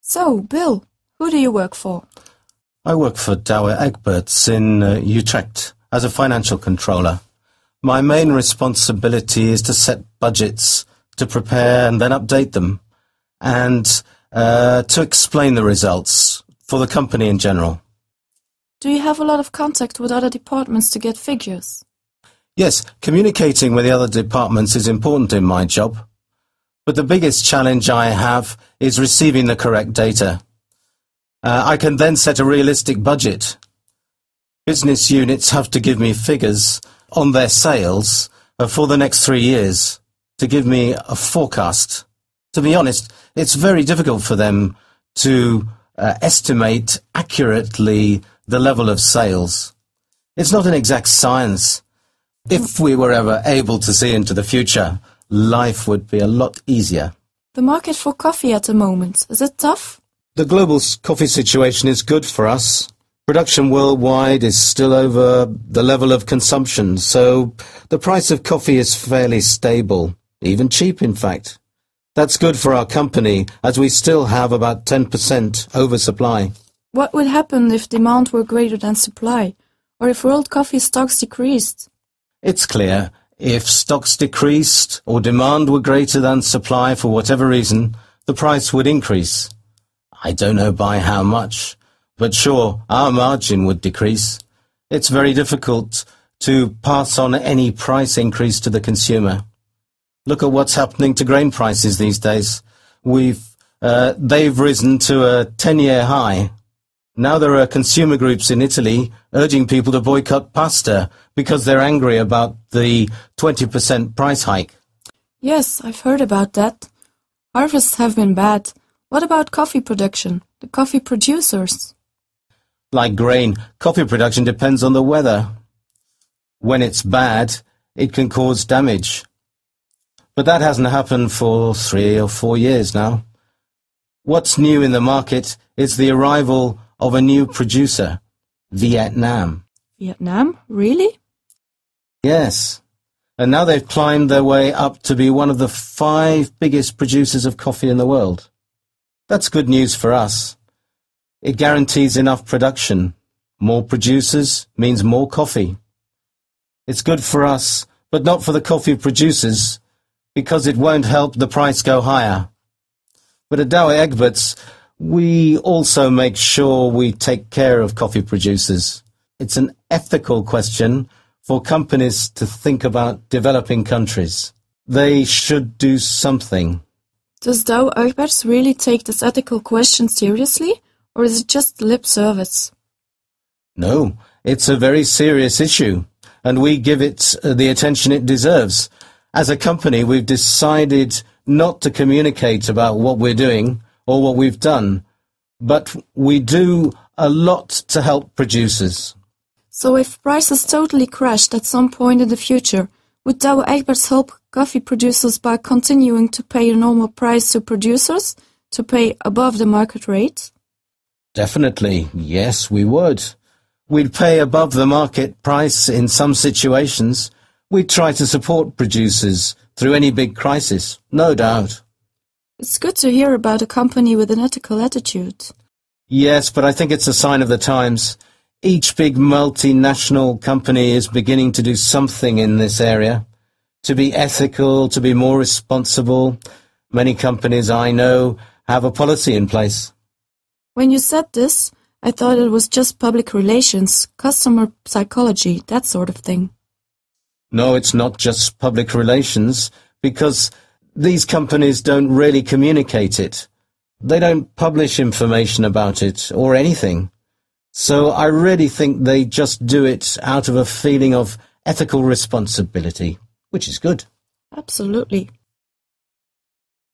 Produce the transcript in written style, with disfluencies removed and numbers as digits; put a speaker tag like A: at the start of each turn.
A: So, Bill, who do you work for?
B: I work for Douwe Egberts in Utrecht as a financial controller. My main responsibility is to set budgets, to prepare and then update them, and to explain the results for the company in general.
A: Do you have a lot of contact with other departments to get figures?
B: Yes, communicating with the other departments is important in my job. But the biggest challenge I have is receiving the correct data. I can then set a realistic budget. Business units have to give me figures on their sales for the next 3 years to give me a forecast. To be honest, it's very difficult for them to estimate accurately the level of sales. It's not an exact science. If we were ever able to see into the future, life would be a lot easier.
A: The market for coffee at the moment, is it tough?
B: The global coffee situation is good for us. Production worldwide is still over the level of consumption, so the price of coffee is fairly stable, even cheap in fact. That's good for our company, as we still have about 10% oversupply.
A: What would happen if demand were greater than supply, or if world coffee stocks decreased?
B: It's clear, if stocks decreased or demand were greater than supply for whatever reason, the price would increase. I don't know by how much, but sure, our margin would decrease. It's very difficult to pass on any price increase to the consumer. Look at what's happening to grain prices these days. They've risen to a 10-year high. Now there are consumer groups in Italy urging people to boycott pasta because they're angry about the 20% price hike.
A: Yes, I've heard about that. Harvests have been bad. What about coffee production, the coffee producers?
B: Like grain, coffee production depends on the weather. When it's bad, it can cause damage. But that hasn't happened for 3 or 4 years now. What's new in the market is the arrival of a new producer, Vietnam.
A: Vietnam? Really?
B: Yes. And now they've climbed their way up to be one of the 5 biggest producers of coffee in the world. That's good news for us. It guarantees enough production. More producers means more coffee. It's good for us, but not for the coffee producers, because it won't help the price go higher. But at Douwe Egberts, we also make sure we take care of coffee producers. It's an ethical question for companies to think about developing countries. They should do something.
A: Does Douwe Egberts really take this ethical question seriously, or is it just lip service?
B: No, it's a very serious issue, and we give it the attention it deserves. As a company, we've decided not to communicate about what we're doing or what we've done, but we do a lot to help producers.
A: So if prices totally crashed at some point in the future, would Douwe Egberts help coffee producers by continuing to pay a normal price to producers, to pay above the market rate?
B: Definitely, yes, we would. We'd pay above the market price in some situations. We'd try to support producers through any big crisis, no doubt.
A: It's good to hear about a company with an ethical attitude.
B: Yes, but I think it's a sign of the times. Each big multinational company is beginning to do something in this area. To be ethical, to be more responsible. Many companies I know have a policy in place.
A: When you said this, I thought it was just public relations, customer psychology, that sort of thing.
B: No, it's not just public relations, because these companies don't really communicate it. They don't publish information about it or anything. So I really think they just do it out of a feeling of ethical responsibility, which is good.
A: Absolutely.